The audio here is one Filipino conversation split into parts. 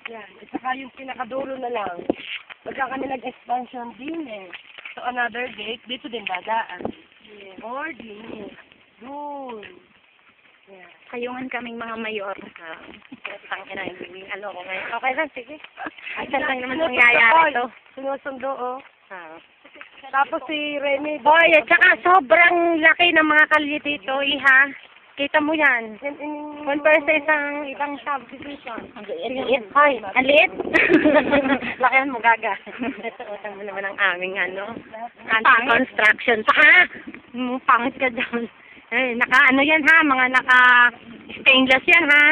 Yan. At saka yung pinakadulo na lang. Pagka kami nag-expansion din eh. So another gate, dito din dadaan. Yeah. Or din. Doon. Yeah. Kayungan kaming mga mayor. Tangin na yung ano ko ngayon. Okay lang, sige. Ay, saan lang naman nangyayari to? Sinusundo, oh. Tapos si Rene. Boy, at saka sobrang laki ng mga kalye dito, iha. Kita mo yan. Compare sa isang ibang subdivision. Ang liit. Hoy, ang liit. Lakihan mo, gaga. Ito, utang mo naman ang aming ano. Anti-construction. Saka, pangit ka doon. Eh, naka ano yan ha, mga naka stainless yan ha.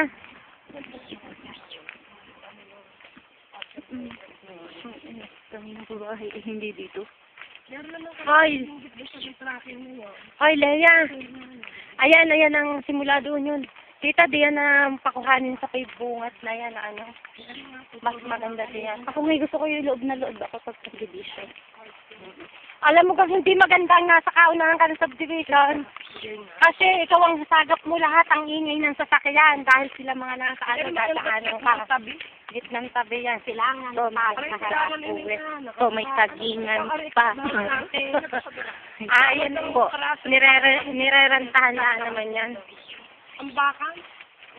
Hindi dito. Hoy! Hoy, Leia! Ayan ang simula doon yun. Tita, diyan na pakuhanin sa paybungat na yan, ano. Mas maganda diyan. Ako may gusto ko yung loob na loob ako sa subdivision. Alam mo kang hindi maganda ang nasa kaunahan ka ng subdivision. Kasi ikaw ang sasagap mo lahat ang ingay ng sasakyan dahil sila mga nasa ano, dadaanan ka. Gitnang tabi yan. Silangan pa. So, may tagingan pa. Yan po. Nirerentahan na naman yan. Ang bakal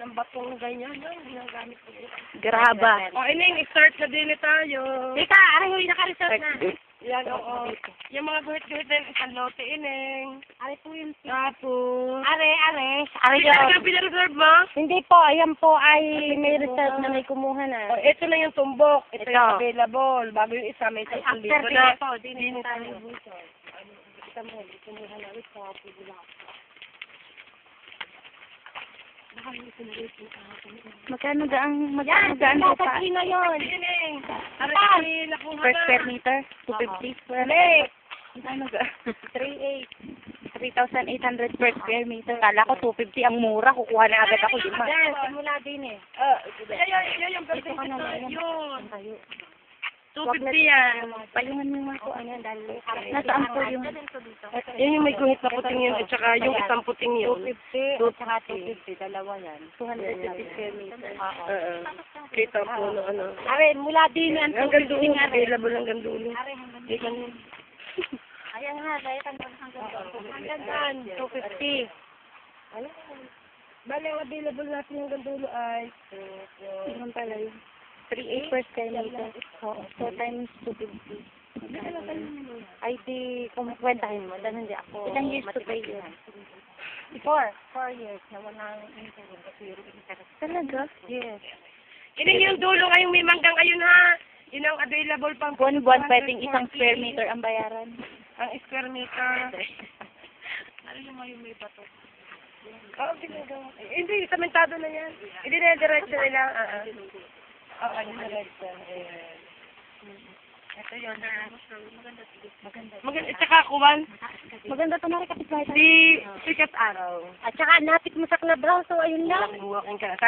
ng batong ganyan, ginagamit ko dito. Graba. O, i-start na din tayo. Teka, aray, naka-resort na. Yan, oo. Yung mga guhit-guhit na isang lote, ineng. Aray po yun. Tapos. Aray Ay, talagang pinareserve mo? Hindi po, ayan po ay may result na may kumuha na. O, ito na yung tumbok. Ito Ito. yung available. Bago yung isa, may Ay, susunod after na. dito, din tayo. Kita mo, kumuha na rin sa pila. Magkano gaan po pa? Yan, na yun. Ineng. Aray, nakuha Per na. square meter? 250 per Mali. Magkano ga? 3,800 per square meter. Kala ko 250 ang mura. Kukuha na agad ako, di ba? Yan, simula din eh. Yun yung Dito ka na lang. yun. Tayo. 250 yan. Payungan mo nga po ano dahil nasaan po yung Yan yung may guhit na puting yun at saka yung isang puting yun. 250 at saka 250, dalawa yan. 250 square meter. Oo. Kita po ano. Are, mula din yan. Hanggang dulo. Available hanggang dulo. Di ka nun. Ayan nga, dahil hanggang dyan. 250. Bale, ang available natin hanggang dulo ay Ilan pala yun? 3,800 per square meter. Oo. So, times 250. Ay, di, kung kwentahin mo, dahil hindi ako. Ilang years to pay yun? 4 years na walang interest. Talaga? Yes. Yun yung dulo ngayong may manggang ayun ha. Yun ang available pang Buwan-buwan pwedeng isang square meter ang bayaran. ang square meter. Ano yung ngayon may bato? Oo, hindi, samentado na yan. Hindi na diretso nila. Oo, diretso. Ito yun. Maganda. At saka kuwan, Maganda ito na rin kapit bahay. si sikat araw. At saka napit mo sa club house, so ayun lang. Walking ka na.